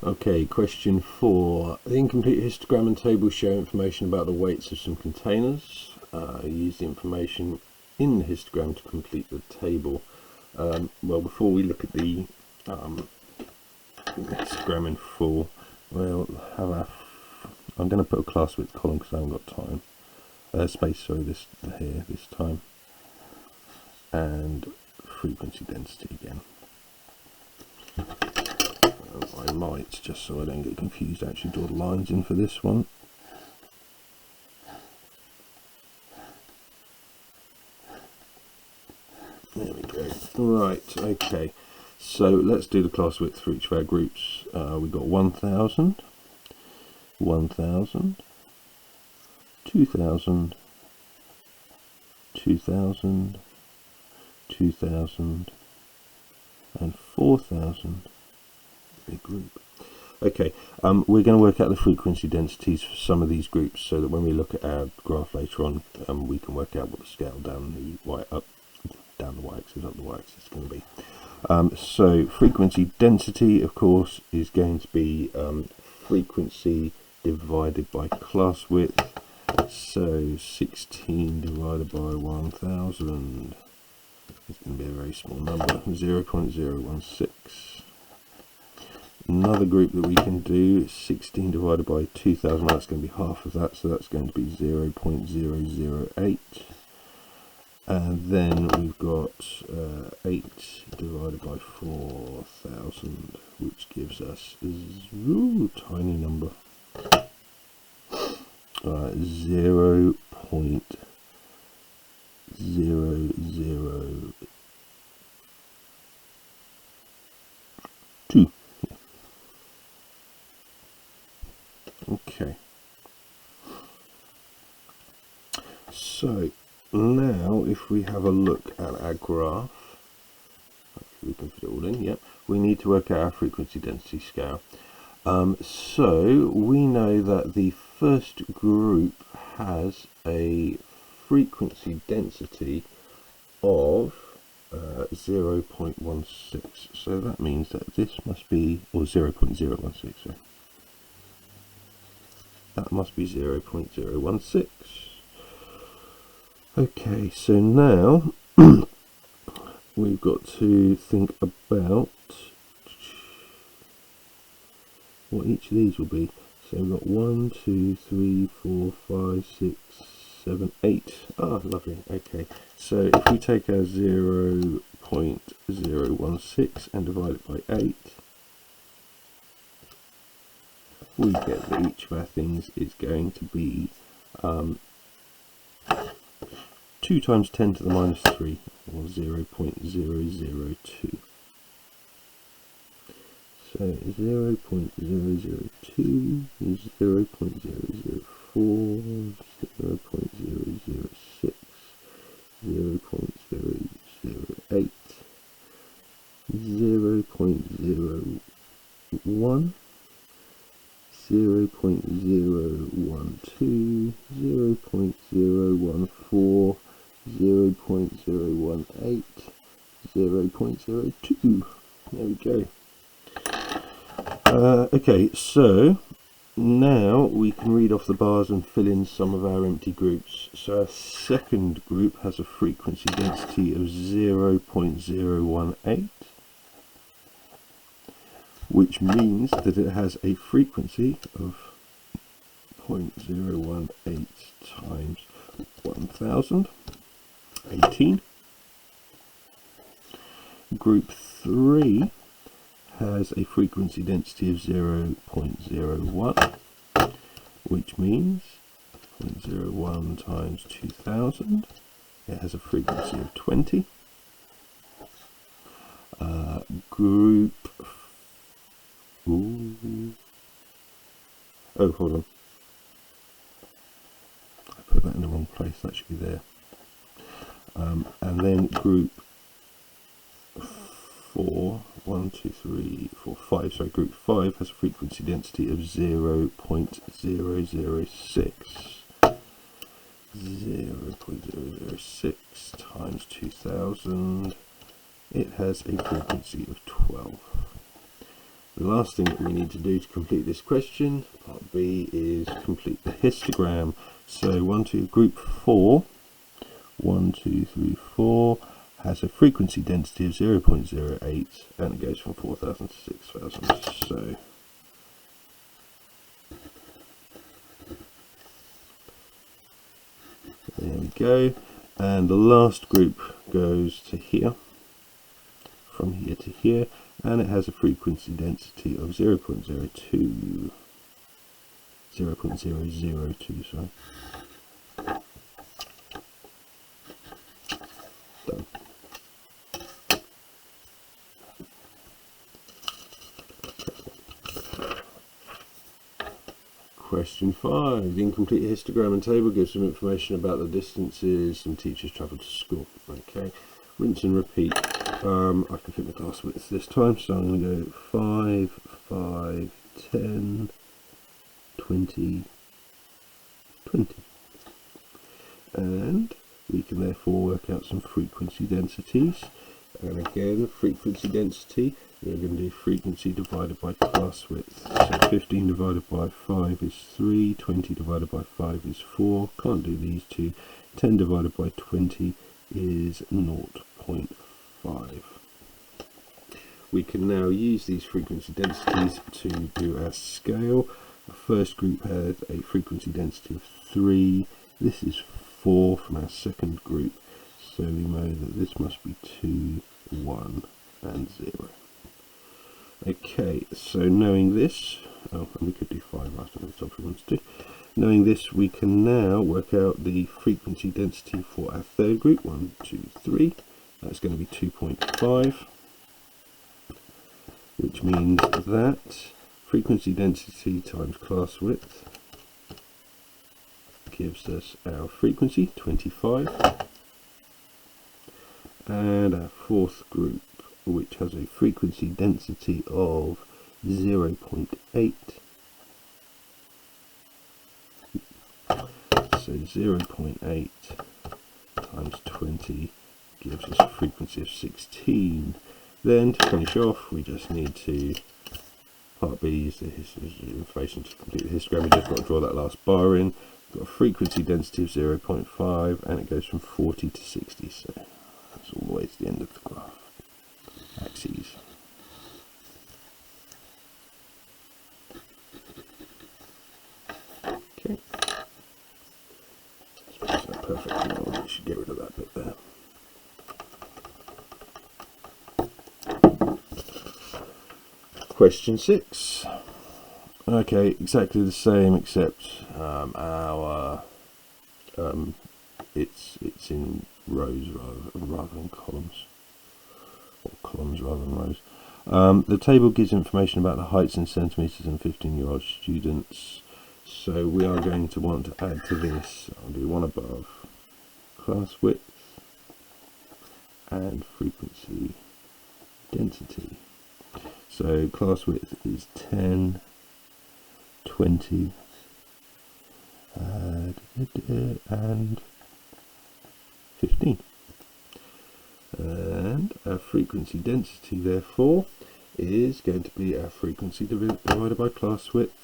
Okay, question 4. The incomplete histogram and table show information about the weights of some containers. Use the information in the histogram to complete the table. Well, before we look at the histogram in full, we'll have I'm going to put a class width column because I haven't got time. Space, sorry, this time. And frequency density again. I might, just so I don't get confused, actually draw the lines in for this one. There we go. Right, okay. So let's do the class width for each of our groups. We've got 1000, 1000, 2000, 2000, 2000, and 4000. Big group. Okay, we're going to work out the frequency densities for some of these groups so that when we look at our graph later on, we can work out what the scale down the y-axis, up the y-axis is going to be. So frequency density, of course, is going to be frequency divided by class width. So 16 divided by 1000 is going to be a very small number, 0.016. Another group that we can do is 16 divided by 2000, that's going to be half of that, so that's going to be 0.008. And then we've got 8 divided by 4000, which gives us a tiny number, 0.002. Okay, so now if we have a look at our graph, we can fit it all in, yep, we need to work out our frequency density scale. So we know that the first group has a frequency density of 0.16, so that means that this must be, or 0.016, sorry. That must be 0.016. Okay, so now we've got to think about what each of these will be. So we've got 1, 2, 3, 4, 5, 6, 7, 8. Ah, lovely. Okay, so if we take our 0.016 and divide it by 8, we get that each of our things is going to be 2 times 10 to the minus 3, or 0.002. So 0.002 is 0.004, 0.006, 0.008, 0.01, 0.012, 0.014, 0.018, 0.02. There we go. Okay, so now we can read off the bars and fill in some of our empty groups. So our second group has a frequency density of 0.018, which means that it has a frequency of 0.018 times 1000, 18. Group 3 has a frequency density of 0.01, which means 0.01 times 2000. It has a frequency of 20. Group oh, hold on. I put that in the wrong place. That should be there. And then group 4, 1, 2, 3, 4, 5. So group 5 has a frequency density of 0.006. 0.006 times 2000. It has a frequency of 12. The last thing that we need to do to complete this question, part B, is complete the histogram. So group 4, 1, 2, 3, 4, has a frequency density of 0.08 and it goes from 4,000 to 6,000. So there we go. And the last group goes to here, from here to here, and it has a frequency density of 0.002, sorry. Done. Question 5. The incomplete histogram and table gives some information about the distances some teachers travel to school. Okay, rinse and repeat. I can fit the class width this time, so I'm going to go 5, 5, 10, 20, 20. And we can therefore work out some frequency densities. And again, frequency density, we're going to do frequency divided by class width. So 15 divided by 5 is 3, 20 divided by 5 is 4, can't do these two, 10 divided by 20 is 0.5. We can now use these frequency densities to do our scale. The first group had a frequency density of 3, this is 4 from our second group, so we know that this must be 2, 1 and 0. Okay, so knowing this, and we could do 5 after the top we want to do. Knowing this, we can now work out the frequency density for our third group, 1, 2, 3. That's going to be 2.5, which means that frequency density times class width gives us our frequency, 25. And our fourth group, which has a frequency density of 0.8. So 0.8 times 20 gives us a frequency of 16. Then to finish off, we just need to, part B, use the information to complete the histogram. We just got to draw that last bar in. We've got a frequency density of 0.5 and it goes from 40 to 60. So that's all the way to the end of the graph axes. Okay. That's perfect now. We should get rid of that bit there. Question 6. Okay, exactly the same, except it's in rows rather than columns, or columns rather than rows. The table gives information about the heights in centimeters and 15-year-old students. So we are going to want to add to this. I'll do one above, class width and frequency density. So class width is 10, 20, and 15. And our frequency density, therefore, is going to be our frequency divided by class width.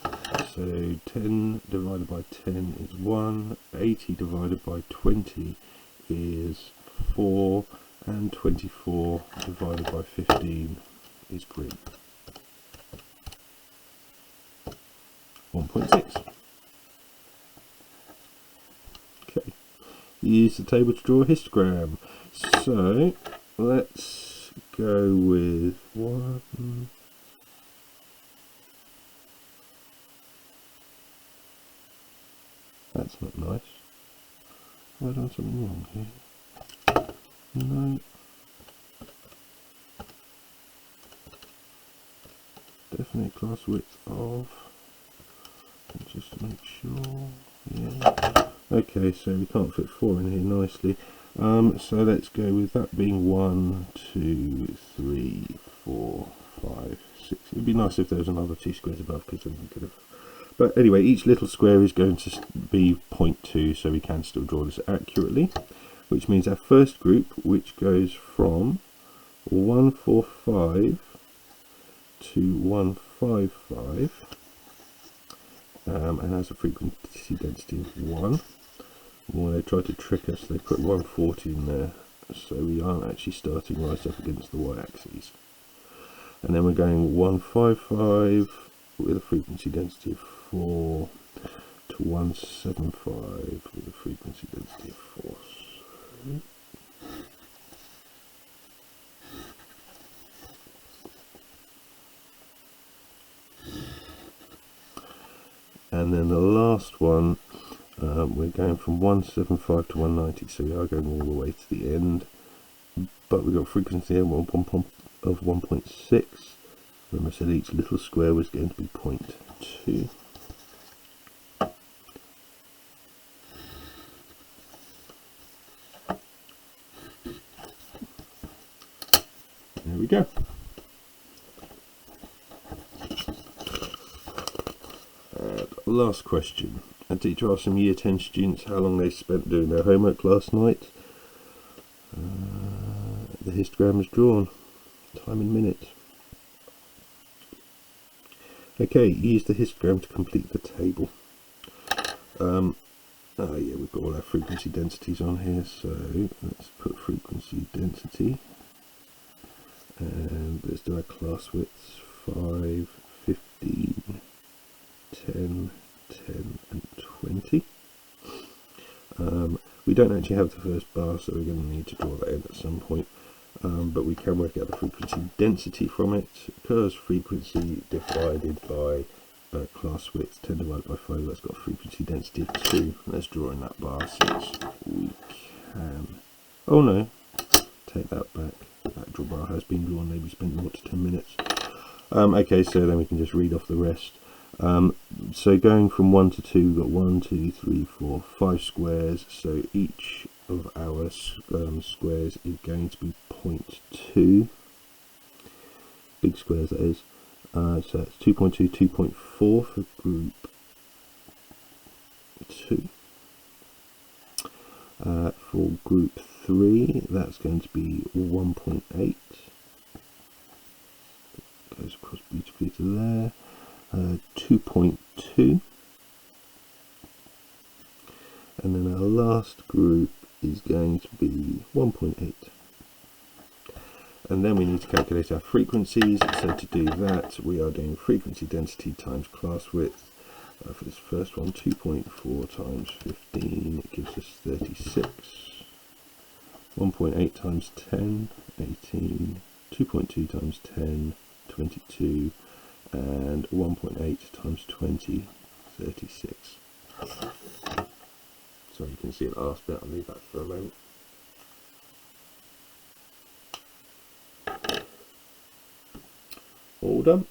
So 10 divided by 10 is 1, 80 divided by 20 is 4, and 24 divided by 15 is green. 1.6. Okay, use the table to draw a histogram. So let's go with 1. That's not nice. Have I done something wrong here? No. Definitely class width of, just to make sure, yeah. Okay, so we can't fit 4 in here nicely. So let's go with that being 1, 2, 3, 4, 5, 6. It'd be nice if there was another 2 squares above, because then we could have. But anyway, each little square is going to be 0.2, so we can still draw this accurately. Which means our first group, which goes from 145 to 1 155 and has a frequency density of 1. When they try to trick us, they put 140 in there, so we aren't actually starting right up against the y-axis. And then we're going 155 with a frequency density of 4 to 175 with a frequency density of 4. And then the last one, we're going from 175 to 190, so we are going all the way to the end, but we've got a frequency here of 1.6. Remember I said each little square was going to be 0.2. There we go. Last question. A teacher asked some year 10 students how long they spent doing their homework last night. The histogram is drawn. Time in minutes. Okay, use the histogram to complete the table. Yeah, we've got all our frequency densities on here, so let's put frequency density. And let's do our class widths: 5, 15, 10, 10 and 20. We don't actually have the first bar, so we're going to need to draw that in at some point, but we can work out the frequency density from it, because frequency divided by class width, 10 divided by 5, that's got a frequency density of 2. Let's draw in that bar since we can. Oh no, take that back. That draw bar has been drawn, maybe spent 0 to 10 minutes. Okay, so then we can just read off the rest. So going from 1 to 2, we've got 1, 2, 3, 4, 5 squares, so each of our squares is going to be 0.2, big squares that is, so that's 2.2, 2.4 for group 2. For group 3, that's going to be 1.8, goes across beautifully to there. 2.2, and then our last group is going to be 1.8, and then we need to calculate our frequencies. So to do that, we are doing frequency density times class width. For this first one, 2.4 times 15, it gives us 36. 1.8 times 10, 18. 2.2 times 10, 22. And 1.8 times 20, 36. So you can see the last bit. I'll leave that for a moment. All done.